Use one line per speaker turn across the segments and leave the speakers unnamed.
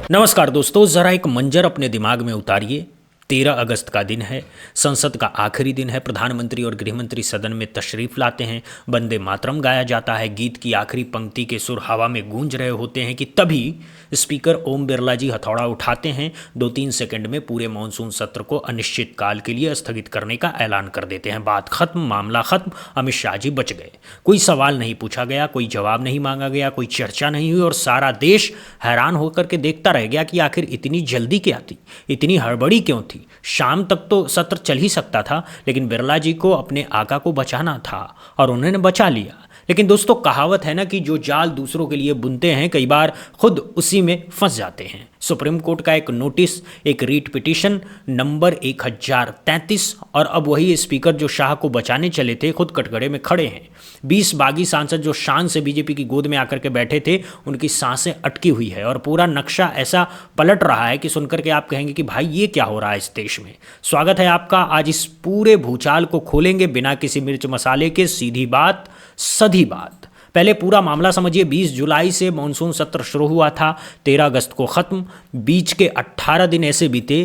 नमस्कार दोस्तों, ज़रा एक मंजर अपने दिमाग में उतारिए। 13 अगस्त का दिन है, संसद का आखिरी दिन है। प्रधानमंत्री और गृहमंत्री सदन में तशरीफ लाते हैं, वंदे मातरम गाया जाता है, गीत की आखिरी पंक्ति के सुर हवा में गूंज रहे होते हैं कि तभी स्पीकर ओम बिरला जी हथौड़ा उठाते हैं, 2-3 सेकंड में पूरे मानसून सत्र को अनिश्चित काल के लिए स्थगित करने का ऐलान कर देते हैं। बात खत्म, मामला खत्म, अमित शाह जी बच गए। कोई सवाल नहीं पूछा गया, कोई जवाब नहीं मांगा गया, कोई चर्चा नहीं हुई और सारा देश हैरान होकर के देखता रह गया कि आखिर इतनी जल्दी क्या थी, इतनी हड़बड़ी क्यों थी। शाम तक तो सत्र चल ही सकता था, लेकिन बिरला जी को अपने आका को बचाना था और उन्होंने बचा लिया। लेकिन दोस्तों, कहावत है ना कि जो जाल दूसरों के लिए बुनते हैं कई बार खुद उसी में फंस जाते हैं। सुप्रीम कोर्ट का एक नोटिस, एक रीट पिटीशन नंबर 1033 और अब वही स्पीकर जो शाह को बचाने चले थे खुद कटघरे में खड़े हैं। 20 बागी सांसद जो शान से बीजेपी की गोद में आकर के बैठे थे, उनकी सांसें अटकी हुई है और पूरा नक्शा ऐसा पलट रहा है कि सुनकर के आप कहेंगे कि भाई ये क्या हो रहा है इस देश में। स्वागत है आपका। आज इस पूरे भूचाल को खोलेंगे बिना किसी मिर्च मसाले के, सीधी बात सधी बात। पहले पूरा मामला समझिए। 20 जुलाई से मानसून सत्र शुरू हुआ था, 13 अगस्त को ख़त्म। बीच के 18 दिन ऐसे बीते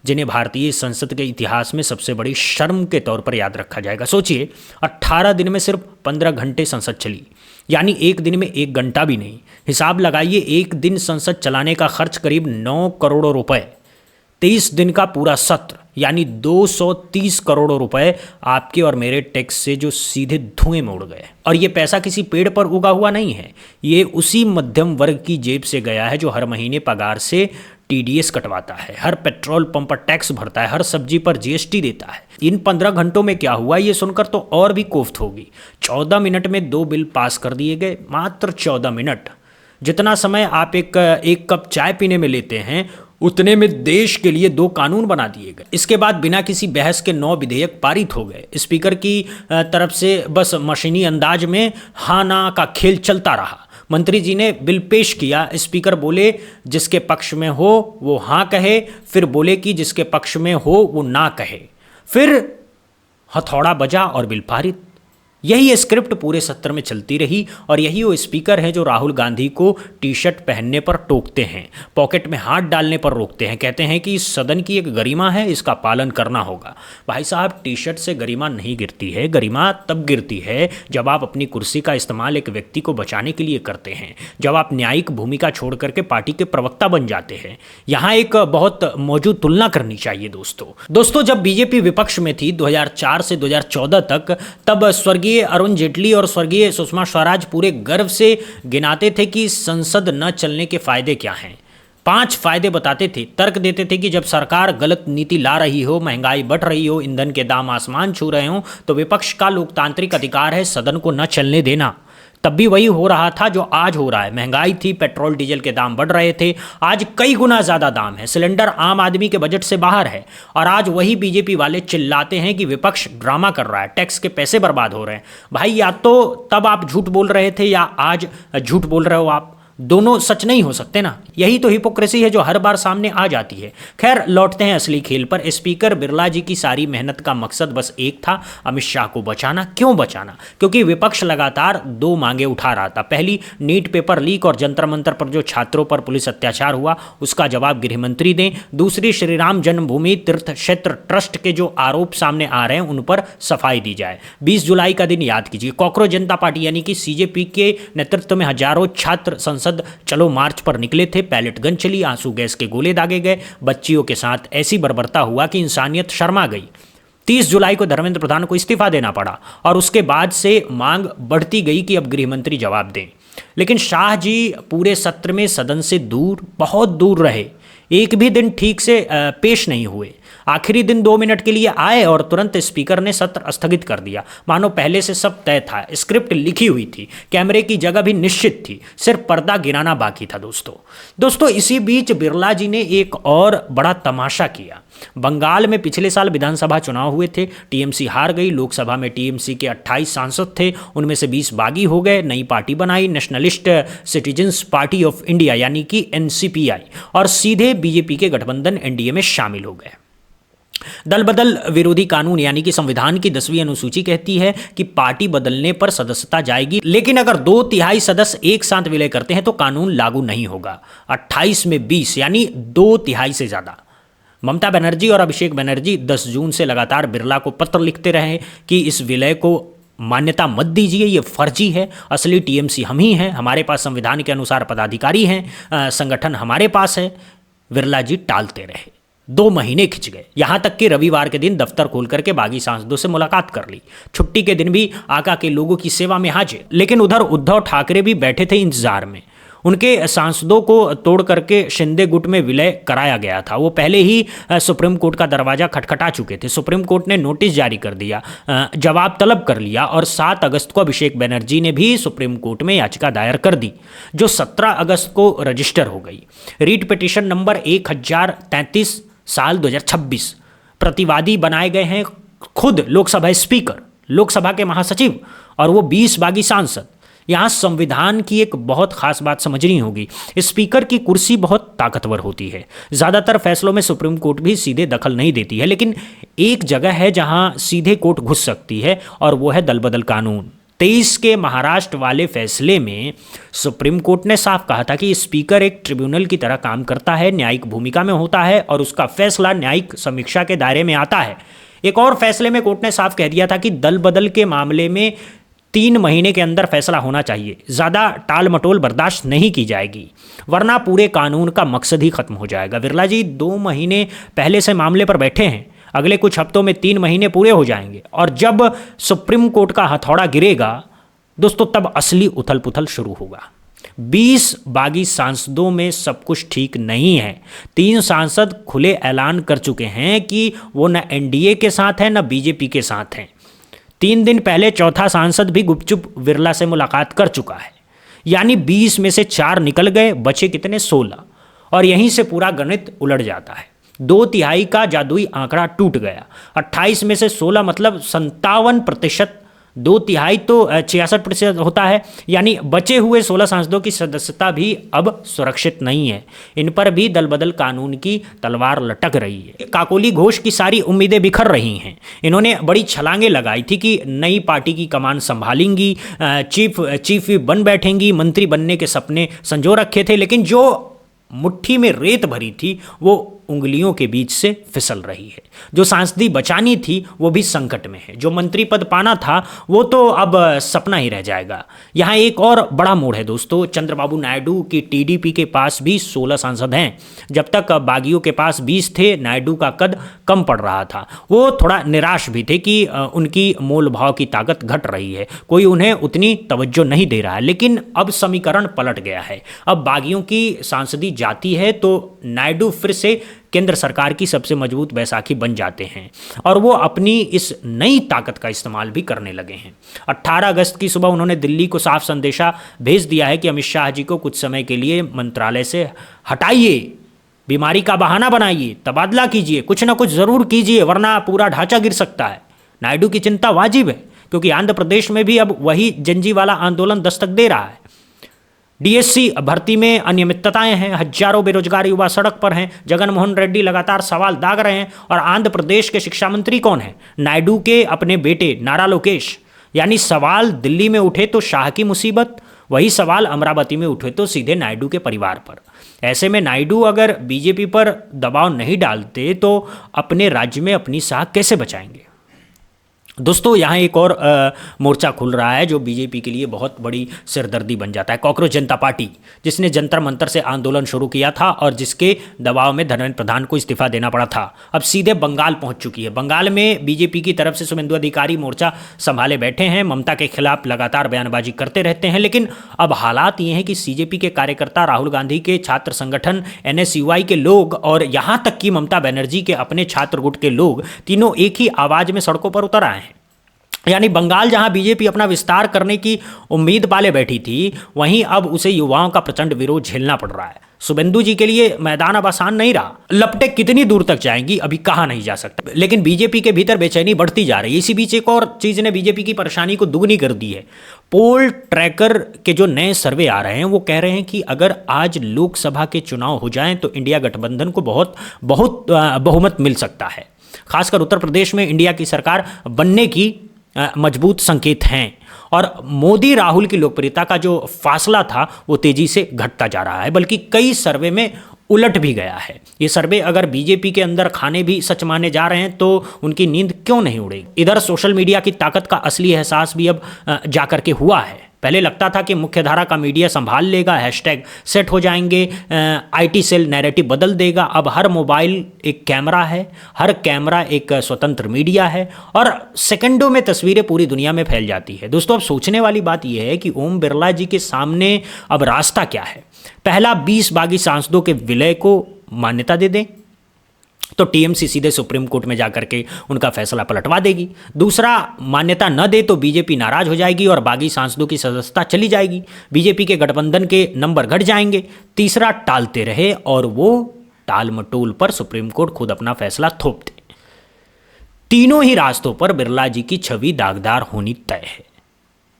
जिन्हें भारतीय संसद के इतिहास में सबसे बड़ी शर्म के तौर पर याद रखा जाएगा। सोचिए, 18 दिन में सिर्फ 15 घंटे संसद चली, यानी एक दिन में 1 घंटा भी नहीं। हिसाब लगाइए, एक दिन संसद चलाने का खर्च करीब 9 करोड़ रुपए। 23 दिन का पूरा सत्र यानी 230 करोड़ रुपए आपके और मेरे टैक्स से जो सीधे धुएं में उड़ गए। और ये पैसा किसी पेड़ पर उगा हुआ नहीं है, ये उसी मध्यम वर्ग की जेब से गया है जो हर महीने पगार से टीडीएस कटवाता है, हर पेट्रोल पंप पर टैक्स भरता है, हर सब्जी पर जीएसटी देता है। इन 15 घंटों में क्या हुआ ये सुनकर तो और भी कोफ्त होगी। 14 मिनट में 2 बिल पास कर दिए गए, मात्र 14 मिनट। जितना समय आप एक कप चाय पीने में लेते हैं, उतने में देश के लिए 2 कानून बना दिए गए। इसके बाद बिना किसी बहस के 9 विधेयक पारित हो गए। स्पीकर की तरफ से बस मशीनी अंदाज में हाँ ना का खेल चलता रहा। मंत्री जी ने बिल पेश किया, स्पीकर बोले जिसके पक्ष में हो वो हाँ कहे, फिर बोले कि जिसके पक्ष में हो वो ना कहे, फिर हथौड़ा बजा और बिल पारित। यही स्क्रिप्ट पूरे सत्र में चलती रही और यही वो स्पीकर हैं जो राहुल गांधी को टी शर्ट पहनने पर टोकते हैं, पॉकेट में हाथ डालने पर रोकते हैं, कहते हैं कि इस सदन की एक गरिमा है, इसका पालन करना होगा। भाई साहब, टी शर्ट से गरिमा नहीं गिरती है। गरिमा तब गिरती है जब आप अपनी कुर्सी का इस्तेमाल एक व्यक्ति को बचाने के लिए करते हैं, जब आप न्यायिक भूमिका छोड़ करके पार्टी के प्रवक्ता बन जाते हैं। यहाँ एक बहुत मौजूद तुलना करनी चाहिए दोस्तों। जब बीजेपी विपक्ष में थी 2004 से 2014 तक, तब स्वर्गीय अरुण जेटली और स्वर्गीय सुषमा स्वराज पूरे गर्व से गिनाते थे कि संसद न चलने के फायदे क्या हैं। 5 फायदे बताते थे, तर्क देते थे कि जब सरकार गलत नीति ला रही हो, महंगाई बढ़ रही हो, ईंधन के दाम आसमान छू रहे हो, तो विपक्ष का लोकतांत्रिक अधिकार है सदन को न चलने देना। तब भी वही हो रहा था जो आज हो रहा है। महंगाई थी, पेट्रोल डीजल के दाम बढ़ रहे थे, आज कई गुना ज़्यादा दाम है। सिलेंडर आम आदमी के बजट से बाहर है और आज वही बीजेपी वाले चिल्लाते हैं कि विपक्ष ड्रामा कर रहा है, टैक्स के पैसे बर्बाद हो रहे हैं। भाई, या तो तब आप झूठ बोल रहे थे या आज झूठ बोल रहे हो आप, दोनों सच नहीं हो सकते ना। यही तो हिपोक्रेसी है जो हर बार सामने आ जाती है। खैर, लौटते हैं असली खेल पर। स्पीकर बिरला जी की सारी मेहनत का मकसद बस एक था, अमित शाह को बचाना। क्यों बचाना? क्योंकि विपक्ष लगातार 2 मांगे उठा रहा था। पहली, नीट पेपर लीक और जंतर मंतर पर जो छात्रों पर पुलिस अत्याचार हुआ उसका जवाब गृहमंत्री दें। दूसरी, श्री राम जन्मभूमि तीर्थ क्षेत्र ट्रस्ट के जो आरोप सामने आ रहे हैं उन पर सफाई दी जाए। 20 जुलाई का दिन याद कीजिए, कॉकरोच जनता पार्टी यानी कि सीजेपी के नेतृत्व में हजारों छात्र संसद चलो मार्च पर निकले थे। पैलेट गन चली, आंसू गैस के गोले दागे गए, बच्चियों के साथ ऐसी बर्बरता हुआ कि इंसानियत शर्मा गई। 30 जुलाई को धर्मेंद्र प्रधान को इस्तीफा देना पड़ा और उसके बाद से मांग बढ़ती गई कि अब गृहमंत्री जवाब दें। लेकिन शाह जी पूरे सत्र में सदन से दूर, बहुत दूर रहे, एक भी दिन ठीक से पेश नहीं हुए। आखिरी दिन 2 मिनट के लिए आए और तुरंत स्पीकर ने सत्र स्थगित कर दिया, मानो पहले से सब तय था, स्क्रिप्ट लिखी हुई थी, कैमरे की जगह भी निश्चित थी, सिर्फ पर्दा गिराना बाकी था। दोस्तों इसी बीच बिरला जी ने एक और बड़ा तमाशा किया। बंगाल में पिछले साल विधानसभा चुनाव हुए थे, टीएमसी हार गई। लोकसभा में टीएमसी के 28 सांसद थे, उनमें से 20 बागी हो गए। नई पार्टी बनाई, nationalist citizens party of India यानी कि एनसीपीआई, और सीधे बीजेपी के गठबंधन एनडीए में शामिल हो गए। दल बदल विरोधी कानून यानी कि संविधान की 10वीं अनुसूची कहती है कि पार्टी बदलने पर सदस्यता जाएगी, लेकिन अगर 2/3 सदस्य एक साथ विलय करते हैं तो कानून लागू नहीं होगा। 28 में 20 यानी 2/3 से ज्यादा। ममता बनर्जी और अभिषेक बनर्जी 10 जून से लगातार बिरला को पत्र लिखते रहे कि इस विलय को मान्यता मत दीजिए, ये फर्जी है, असली टीएमसी हम ही हैं, हमारे पास संविधान के अनुसार पदाधिकारी हैं, संगठन हमारे पास है। बिरला जी टालते रहे, 2 महीने खिंच गए, यहां तक कि रविवार के दिन दफ्तर खोल करके बागी सांसदों से मुलाकात कर ली। छुट्टी के दिन भी आका के लोगों की सेवा में हाजिर। लेकिन उधर उद्धव ठाकरे भी बैठे थे इंतजार में। उनके सांसदों को तोड़ करके शिंदे गुट में विलय कराया गया था। वो पहले ही सुप्रीम कोर्ट का दरवाजा खटखटा चुके थे। सुप्रीम कोर्ट ने नोटिस जारी कर दिया, जवाब तलब कर लिया और 7 अगस्त को अभिषेक बनर्जी ने भी सुप्रीम कोर्ट में याचिका दायर कर दी, जो 17 अगस्त को रजिस्टर हो गई। रीट पिटीशन नंबर 1033 साल 2026। प्रतिवादी बनाए गए हैं खुद लोकसभा स्पीकर, लोकसभा के महासचिव और वो 20 बागी सांसद। यहाँ संविधान की एक बहुत खास बात समझनी होगी, स्पीकर की कुर्सी बहुत ताकतवर होती है। ज़्यादातर फैसलों में सुप्रीम कोर्ट भी सीधे दखल नहीं देती है, लेकिन एक जगह है जहाँ सीधे कोर्ट घुस सकती है और वो है दल बदल कानून। 23 के महाराष्ट्र वाले फैसले में सुप्रीम कोर्ट ने साफ कहा था कि स्पीकर एक ट्रिब्यूनल की तरह काम करता है, न्यायिक भूमिका में होता है और उसका फैसला न्यायिक समीक्षा के दायरे में आता है। एक और फैसले में कोर्ट ने साफ कह दिया था कि दल बदल के मामले में 3 महीने के अंदर फैसला होना चाहिए, ज़्यादा टाल मटोल बर्दाश्त नहीं की जाएगी, वरना पूरे कानून का मकसद ही खत्म हो जाएगा। बिरला जी 2 महीने पहले से मामले पर बैठे हैं, अगले कुछ हफ्तों में 3 महीने पूरे हो जाएंगे और जब सुप्रीम कोर्ट का हथौड़ा गिरेगा दोस्तों, तब असली उथल पुथल शुरू होगा। 20 बागी सांसदों में सब कुछ ठीक नहीं है। 3 सांसद खुले ऐलान कर चुके हैं कि वो न एनडीए के साथ हैं न बीजेपी के साथ हैं। 3 दिन पहले चौथा सांसद भी गुपचुप बिरला से मुलाकात कर चुका है, यानी 20 में से 4 निकल गए, बचे कितने? 16। और यहीं से पूरा गणित उलट जाता है। 2/3 का जादुई आंकड़ा टूट गया। 28 में से 16 मतलब 57%। 2/3 तो 66% होता है, यानी बचे हुए 16 सांसदों की सदस्यता भी अब सुरक्षित नहीं है। इन पर भी दल बदल कानून की तलवार लटक रही है। काकोली घोष की सारी उम्मीदें बिखर रही हैं। इन्होंने बड़ी छलांगे लगाई थी कि नई पार्टी की कमान संभालेंगी, चीफ व्हिप बन बैठेंगी, मंत्री बनने के सपने संजो रखे थे, लेकिन जो मुट्ठी में रेत भरी थी वो उंगलियों के बीच से फिसल रही है। जो सांसदी बचानी थी वो भी संकट में है। जो मंत्री पद पाना था वो तो अब सपना ही रह जाएगा। यहाँ एक और बड़ा मोड़ है दोस्तों, चंद्रबाबू नायडू की टीडीपी के पास भी 16 सांसद हैं। जब तक बागियों के पास 20 थे, नायडू का कद कम पड़ रहा था। वो थोड़ा निराश भी थे कि उनकी मोल भाव की ताकत घट रही है, कोई उन्हें उतनी तवज्जो नहीं दे रहा है। लेकिन अब समीकरण पलट गया है। अब बागियों की सांसदी जाती है तो नायडू फिर से केंद्र सरकार की सबसे मजबूत बैसाखी बन जाते हैं और वो अपनी इस नई ताकत का इस्तेमाल भी करने लगे हैं। 18 अगस्त की सुबह उन्होंने दिल्ली को साफ संदेशा भेज दिया है कि अमित शाह जी को कुछ समय के लिए मंत्रालय से हटाइए, बीमारी का बहाना बनाइए, तबादला कीजिए, कुछ ना कुछ जरूर कीजिए, वरना पूरा ढांचा गिर सकता है। नायडू की चिंता वाजिब है, क्योंकि आंध्र प्रदेश में भी अब वही जंजी वाला आंदोलन दस्तक दे रहा है। डीएससी भर्ती में अनियमितताएं हैं, हजारों बेरोजगार युवा सड़क पर हैं। जगन मोहन रेड्डी लगातार सवाल दाग रहे हैं। और आंध्र प्रदेश के शिक्षा मंत्री कौन है? नायडू के अपने बेटे नारा लोकेश। यानी सवाल दिल्ली में उठे तो शाह की मुसीबत, वही सवाल अमरावती में उठे तो सीधे नायडू के परिवार पर। ऐसे में नायडू अगर बीजेपी पर दबाव नहीं डालते तो अपने राज्य में अपनी साख कैसे बचाएंगे? दोस्तों यहाँ एक और मोर्चा खुल रहा है जो बीजेपी के लिए बहुत बड़ी सिरदर्दी बन जाता है। कॉकरोच जनता पार्टी, जिसने जंतर मंतर से आंदोलन शुरू किया था और जिसके दबाव में धर्मेंद्र प्रधान को इस्तीफा देना पड़ा था, अब सीधे बंगाल पहुंच चुकी है। बंगाल में बीजेपी की तरफ से शुभेंदु अधिकारी मोर्चा संभाले बैठे हैं, ममता के खिलाफ लगातार बयानबाजी करते रहते हैं। लेकिन अब हालात ये हैं कि सीजेपी के कार्यकर्ता, राहुल गांधी के छात्र संगठन, एनएसयूआई के लोग और यहाँ तक कि ममता बनर्जी के अपने छात्र गुट के लोग, तीनों एक ही आवाज में सड़कों पर उतर आए हैं। यानी बंगाल जहां बीजेपी अपना विस्तार करने की उम्मीद पाले बैठी थी, वहीं अब उसे युवाओं का प्रचंड विरोध झेलना पड़ रहा है। शुभेंदु जी के लिए मैदान अब आसान नहीं रहा। लपटें कितनी दूर तक जाएंगी अभी कहा नहीं जा सकता, लेकिन बीजेपी के भीतर बेचैनी बढ़ती जा रही है। इसी बीच एक और चीज ने बीजेपी की परेशानी को दुगनी कर दी है। पोल ट्रैकर के जो नए सर्वे आ रहे हैं वो कह रहे हैं कि अगर आज लोकसभा के चुनाव हो जाएं तो इंडिया गठबंधन को बहुत बहुमत मिल सकता है। खासकर उत्तर प्रदेश में इंडिया की सरकार बनने की मजबूत संकेत हैं। और मोदी राहुल की लोकप्रियता का जो फासला था वो तेजी से घटता जा रहा है, बल्कि कई सर्वे में उलट भी गया है। ये सर्वे अगर बीजेपी के अंदर खाने भी सच माने जा रहे हैं तो उनकी नींद क्यों नहीं उड़ेगी। इधर सोशल मीडिया की ताकत का असली एहसास भी अब जाकर के हुआ है। पहले लगता था कि मुख्यधारा का मीडिया संभाल लेगा, हैशटैग सेट हो जाएंगे, आईटी सेल नैरेटिव बदल देगा। अब हर मोबाइल एक कैमरा है, हर कैमरा एक स्वतंत्र मीडिया है और सेकंडों में तस्वीरें पूरी दुनिया में फैल जाती है। दोस्तों, अब सोचने वाली बात यह है कि ओम बिरला जी के सामने अब रास्ता क्या है। पहला, 20 बागी सांसदों के विलय को मान्यता दे दें तो टीएमसी सीधे सुप्रीम कोर्ट में जाकर के उनका फैसला पलटवा देगी। दूसरा, मान्यता न दे तो बीजेपी नाराज हो जाएगी और बागी सांसदों की सदस्यता चली जाएगी, बीजेपी के गठबंधन के नंबर घट जाएंगे। तीसरा, टालते रहे और वो टाल मटोल पर सुप्रीम कोर्ट खुद अपना फैसला थोप दे। तीनों ही रास्तों पर बिरला जी की छवि दागदार होनी तय है।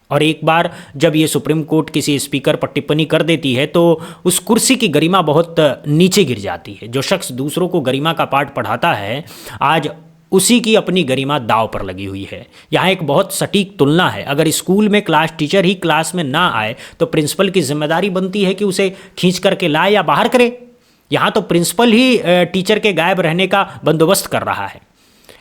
और एक बार जब ये सुप्रीम कोर्ट किसी स्पीकर पर टिप्पणी कर देती है तो उस कुर्सी की गरिमा बहुत नीचे गिर जाती है। जो शख्स दूसरों को गरिमा का पाठ पढ़ाता है, आज उसी की अपनी गरिमा दांव पर लगी हुई है। यहाँ एक बहुत सटीक तुलना है। अगर स्कूल में क्लास टीचर ही क्लास में ना आए तो प्रिंसिपल की जिम्मेदारी बनती है कि उसे खींच करके लाए या बाहर करे। यहाँ तो प्रिंसिपल ही टीचर के गायब रहने का बंदोबस्त कर रहा है।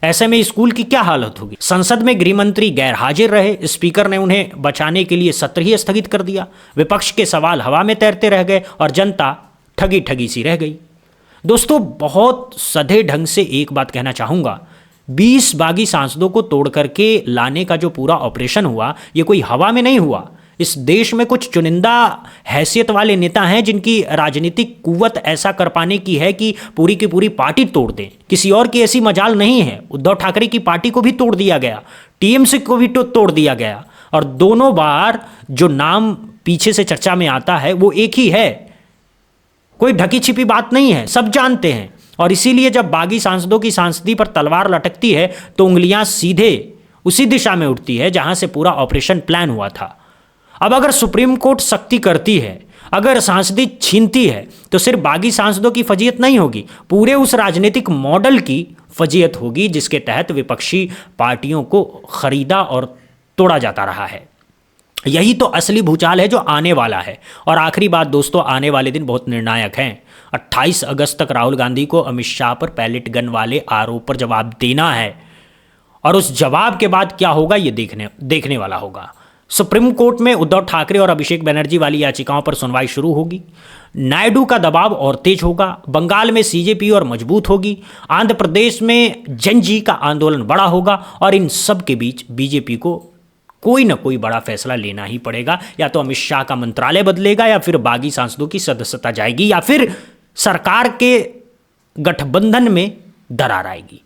ऐसे में स्कूल की क्या हालत होगी। संसद में गृह मंत्री गैर हाजिर रहे, स्पीकर ने उन्हें बचाने के लिए सत्र ही स्थगित कर दिया, विपक्ष के सवाल हवा में तैरते रह गए और जनता ठगी ठगी सी रह गई। दोस्तों, बहुत सधे ढंग से एक बात कहना चाहूंगा, 20 बागी सांसदों को तोड़ करके लाने का जो पूरा ऑपरेशन हुआ, ये कोई हवा में नहीं हुआ। इस देश में कुछ चुनिंदा हैसियत वाले नेता हैं जिनकी राजनीतिक कुव्वत ऐसा कर पाने की है कि पूरी की पूरी पार्टी तोड़ दें। किसी और की ऐसी मजाल नहीं है। उद्धव ठाकरे की पार्टी को भी तोड़ दिया गया, टीएमसी को भी तोड़ दिया गया और दोनों बार जो नाम पीछे से चर्चा में आता है वो एक ही है। कोई ढकी छिपी बात नहीं है, सब जानते हैं। और इसीलिए जब बागी सांसदों की सांसदी पर तलवार लटकती है तो उंगलियां सीधे उसी दिशा में उठती है जहां से पूरा ऑपरेशन प्लान हुआ था। अब अगर सुप्रीम कोर्ट सख्ती करती है, अगर सांसदी छीनती है तो सिर्फ बागी सांसदों की फजीयत नहीं होगी, पूरे उस राजनीतिक मॉडल की फजीयत होगी जिसके तहत विपक्षी पार्टियों को खरीदा और तोड़ा जाता रहा है। यही तो असली भूचाल है जो आने वाला है। और आखिरी बात दोस्तों, आने वाले दिन बहुत निर्णायक हैं। 28 अगस्त तक राहुल गांधी को अमित शाह पर पैलेट गन वाले आरोप पर जवाब देना है और उस जवाब के बाद क्या होगा ये देखने वाला होगा। सुप्रीम कोर्ट में उद्धव ठाकरे और अभिषेक बनर्जी वाली याचिकाओं पर सुनवाई शुरू होगी। नायडू का दबाव और तेज होगा। बंगाल में सीजेपी और मजबूत होगी। आंध्र प्रदेश में जनजी का आंदोलन बड़ा होगा और इन सब के बीच बीजेपी को कोई ना कोई बड़ा फैसला लेना ही पड़ेगा। या तो अमित शाह का मंत्रालय बदलेगा, या फिर बागी सांसदों की सदस्यता जाएगी, या फिर सरकार के गठबंधन में दरार आएगी।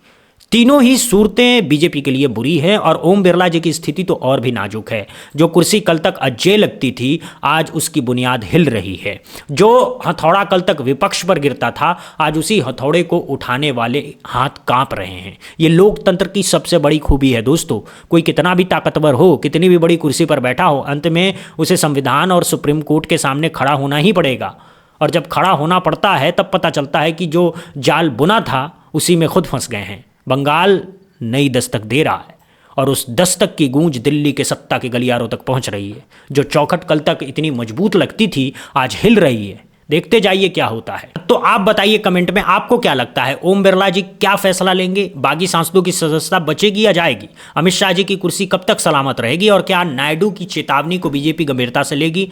तीनों ही सूरतें बीजेपी के लिए बुरी हैं और ओम बिरला जी की स्थिति तो और भी नाजुक है। जो कुर्सी कल तक अजेय लगती थी, आज उसकी बुनियाद हिल रही है। जो हथौड़ा कल तक विपक्ष पर गिरता था, आज उसी हथौड़े को उठाने वाले हाथ कांप रहे हैं। ये लोकतंत्र की सबसे बड़ी खूबी है दोस्तों। कोई कितना भी ताकतवर हो, कितनी भी बड़ी कुर्सी पर बैठा हो, अंत में उसे संविधान और सुप्रीम कोर्ट के सामने खड़ा होना ही पड़ेगा। और जब खड़ा होना पड़ता है तब पता चलता है कि जो जाल बुना था उसी में खुद फंस गए हैं। बंगाल नई दस्तक दे रहा है और उस दस्तक की गूंज दिल्ली के सत्ता के गलियारों तक पहुंच रही है। जो चौखट कल तक इतनी मजबूत लगती थी, आज हिल रही है। देखते जाइए क्या होता है। तो आप बताइए कमेंट में, आपको क्या लगता है ओम बिरला जी क्या फैसला लेंगे? बागी सांसदों की सदस्यता बचेगी या जाएगी? अमित शाह जी की कुर्सी कब तक सलामत रहेगी? और क्या नायडू की चेतावनी को बीजेपी गंभीरता से लेगी?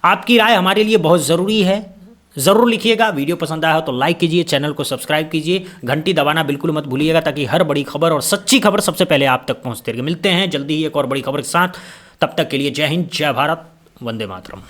आपकी राय हमारे लिए बहुत ज़रूरी है। ज़रूर लिखिएगा। वीडियो पसंद आया हो तो लाइक कीजिए, चैनल को सब्सक्राइब कीजिए, घंटी दबाना बिल्कुल मत भूलिएगा ताकि हर बड़ी खबर और सच्ची खबर सबसे पहले आप तक पहुंचते रहे। मिलते हैं जल्दी ही एक और बड़ी खबर के साथ। तब तक के लिए जय हिंद, जय भारत, वंदे मातरम।